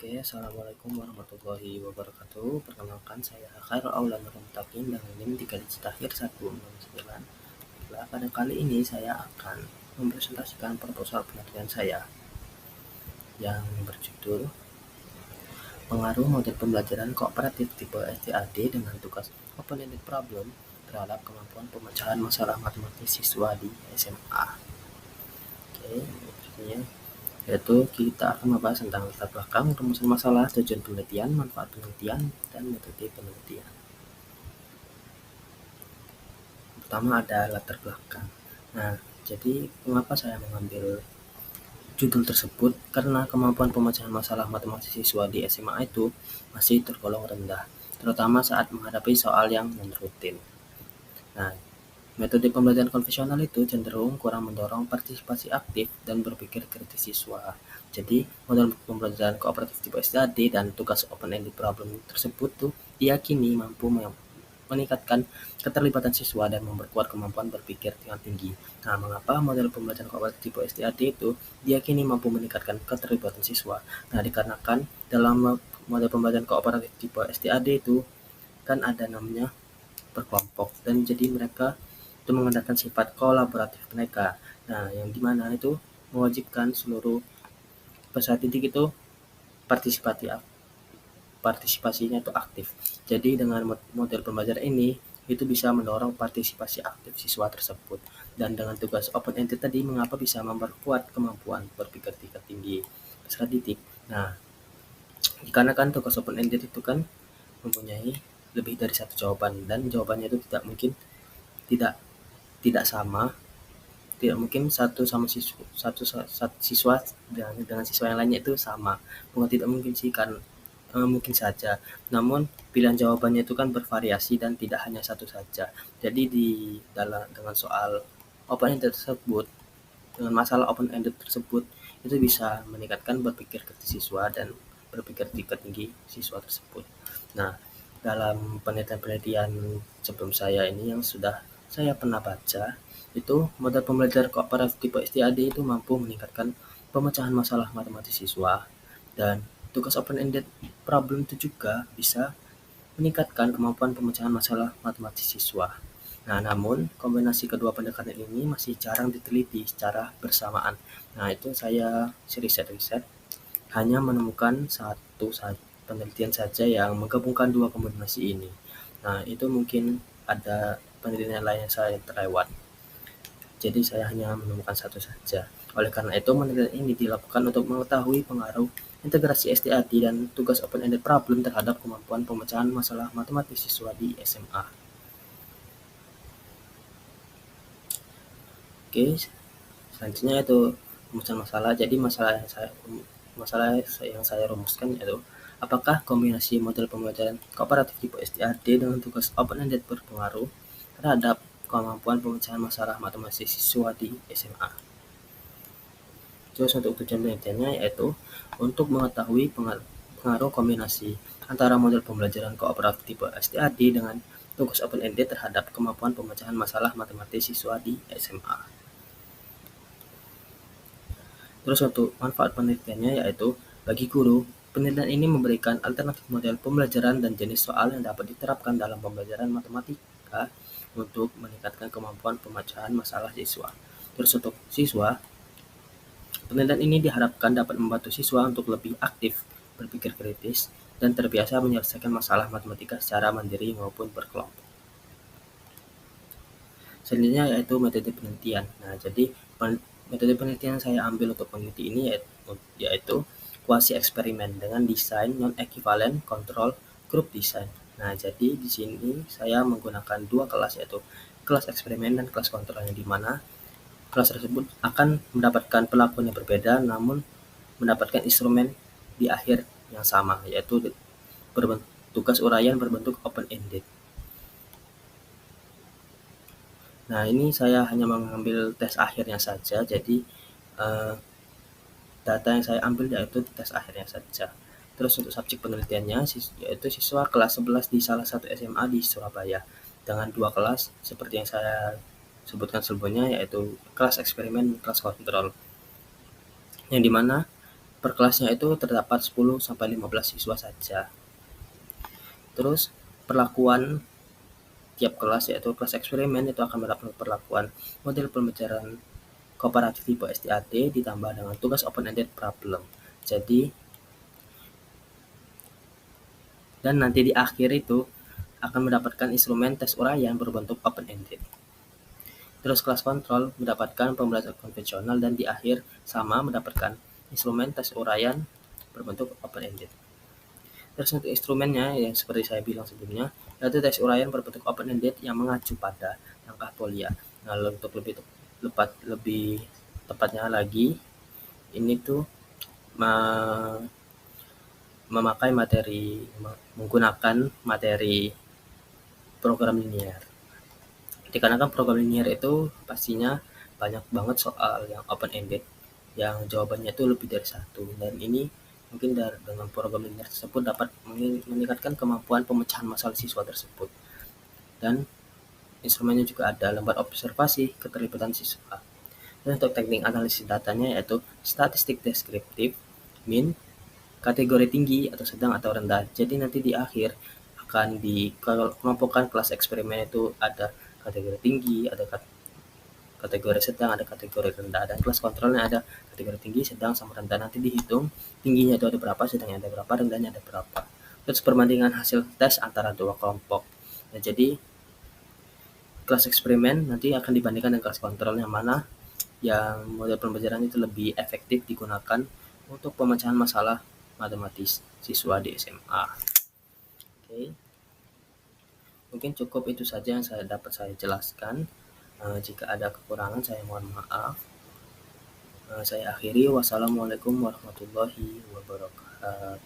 Oke, assalamualaikum warahmatullahi wabarakatuh. Perkenalkan saya Khairul Aulan Mutakin dengan NIM 3 digit akhir 169. Baiklah, pada kali ini saya akan mempresentasikan proposal penelitian saya yang berjudul Pengaruh Model Pembelajaran Kooperatif Tipe STAD dengan Tugas Open-Ended Problem terhadap kemampuan pemecahan masalah matematis siswa di SMA. Oke, berikutnya yaitu kita akan membahas tentang latar belakang, rumusan masalah, tujuan penelitian, manfaat penelitian, dan metode penelitian. Pertama ada latar belakang. Nah, jadi mengapa saya mengambil judul tersebut? Karena kemampuan pemecahan masalah matematis siswa di SMA itu masih tergolong rendah, terutama saat menghadapi soal yang non-rutin. Nah, metode pembelajaran konvensional itu cenderung kurang mendorong partisipasi aktif dan berpikir kritis siswa. Jadi, model pembelajaran kooperatif tipe STAD dan tugas open-ended problem tersebut tuh diyakini mampu meningkatkan keterlibatan siswa dan memperkuat kemampuan berpikir tingkat tinggi. Nah, mengapa model pembelajaran kooperatif tipe STAD itu diyakini mampu meningkatkan keterlibatan siswa? Nah, dikarenakan dalam model pembelajaran kooperatif tipe STAD itu kan ada namanya berkelompok, dan jadi mereka itu mengandalkan sifat kolaboratif mereka. Nah, yang dimana itu mewajibkan seluruh peserta didik itu partisipasinya itu aktif. Jadi dengan model pembelajaran ini itu bisa mendorong partisipasi aktif siswa tersebut. Dan dengan tugas open ended tadi, mengapa bisa memperkuat kemampuan berpikir tingkat tinggi peserta didik? Nah, dikarenakan tugas open ended itu kan mempunyai lebih dari satu jawaban, dan jawabannya itu tidak mungkin tidak tidak sama, tidak mungkin satu siswa dengan siswa yang lainnya itu sama. Bukan tidak mungkin sih, kan mungkin saja. Namun pilihan jawabannya itu kan bervariasi dan tidak hanya satu saja. Jadi dengan soal open ended tersebut, dengan masalah open ended tersebut, itu bisa meningkatkan berpikir kritis siswa dan berpikir tingkat tinggi siswa tersebut. Nah, dalam penelitian sebelum saya ini yang sudah saya pernah baca, itu model pembelajaran kooperatif tipe STAD itu mampu meningkatkan pemecahan masalah matematis siswa, dan tugas open-ended problem itu juga bisa meningkatkan kemampuan pemecahan masalah matematis siswa. Nah, namun kombinasi kedua pendekatan ini masih jarang diteliti secara bersamaan. Nah, itu saya riset-riset hanya menemukan satu penelitian saja yang menggabungkan dua kombinasi ini. Nah, itu mungkin ada penelitian lain yang saya terlewat. Jadi saya hanya menemukan satu saja. Oleh karena itu, penelitian ini dilakukan untuk mengetahui pengaruh integrasi STAD dan tugas open-ended problem terhadap kemampuan pemecahan masalah matematis siswa di SMA. Oke, selanjutnya itu rumusan masalah. Jadi masalah yang saya rumuskan yaitu, apakah kombinasi model pembelajaran kooperatif tipe STAD dengan tugas open-ended berpengaruh terhadap kemampuan pemecahan masalah matematis siswa di SMA? Terus untuk tujuan penelitiannya yaitu untuk mengetahui pengaruh kombinasi antara model pembelajaran kooperatif tipe STAD dengan tugas open-ended terhadap kemampuan pemecahan masalah matematis siswa di SMA. Terus untuk manfaat penelitiannya yaitu, bagi guru, penelitian ini memberikan alternatif model pembelajaran dan jenis soal yang dapat diterapkan dalam pembelajaran matematika untuk meningkatkan kemampuan pemecahan masalah siswa. Terus untuk siswa, penelitian ini diharapkan dapat membantu siswa untuk lebih aktif, berpikir kritis, dan terbiasa menyelesaikan masalah matematika secara mandiri maupun berkelompok. Selanjutnya yaitu metode penelitian. Nah, jadi metode penelitian yang saya ambil untuk peneliti ini yaitu kuasi eksperimen dengan desain non-equivalent control group design. Nah, jadi di sini saya menggunakan dua kelas, yaitu kelas eksperimen dan kelas kontrol, yang dimana kelas tersebut akan mendapatkan pelakuan yang berbeda namun mendapatkan instrumen di akhir yang sama, yaitu tugas uraian berbentuk open-ended. Nah, ini saya hanya mengambil tes akhirnya saja, jadi data yang saya ambil yaitu tes akhirnya saja. Terus untuk subjek penelitiannya yaitu siswa kelas 11 di salah satu SMA di Surabaya, dengan dua kelas seperti yang saya sebutkan sebelumnya, yaitu kelas eksperimen dan kelas kontrol, yang dimana Per kelasnya itu terdapat 10-15 siswa saja. Terus perlakuan tiap kelas, yaitu kelas eksperimen, itu akan mendapat perlakuan model pembelajaran kooperatif tipe STAT ditambah dengan tugas open-ended problem. Jadi, dan nanti di akhir itu akan mendapatkan instrumen tes uraian berbentuk open-ended. Terus kelas kontrol mendapatkan pembelajaran konvensional dan di akhir sama mendapatkan instrumen tes uraian berbentuk open-ended. Terus untuk instrumennya yang seperti saya bilang sebelumnya, yaitu tes uraian berbentuk open-ended yang mengacu pada langkah Polya. Nah, untuk lebih tepatnya lagi, ini tuh menggunakan materi program linear. Dikarenakan program linear itu pastinya banyak banget soal yang open-ended, yang jawabannya itu lebih dari satu. Dan ini mungkin dengan program linear tersebut dapat meningkatkan kemampuan pemecahan masalah siswa tersebut. Dan instrumennya juga ada lembar observasi keterlibatan siswa. Dan untuk teknik analisis datanya yaitu statistik deskriptif, min, kategori tinggi atau sedang atau rendah. Jadi nanti di akhir akan dikelompokkan kelas eksperimen itu ada kategori tinggi, ada kategori sedang, ada kategori rendah, dan kelas kontrolnya ada kategori tinggi, sedang, sama rendah. Nanti dihitung tingginya itu ada berapa, sedangnya ada berapa, rendahnya ada berapa. Terus perbandingan hasil tes antara dua kelompok. Nah, jadi kelas eksperimen nanti akan dibandingkan dengan kelas kontrol, yang mana yang model pembelajaran itu lebih efektif digunakan untuk pemecahan masalah matematis siswa di SMA. Oke. Mungkin cukup itu saja yang dapat saya jelaskan. Jika ada kekurangan saya mohon maaf. Saya akhiri. Wassalamualaikum warahmatullahi wabarakatuh.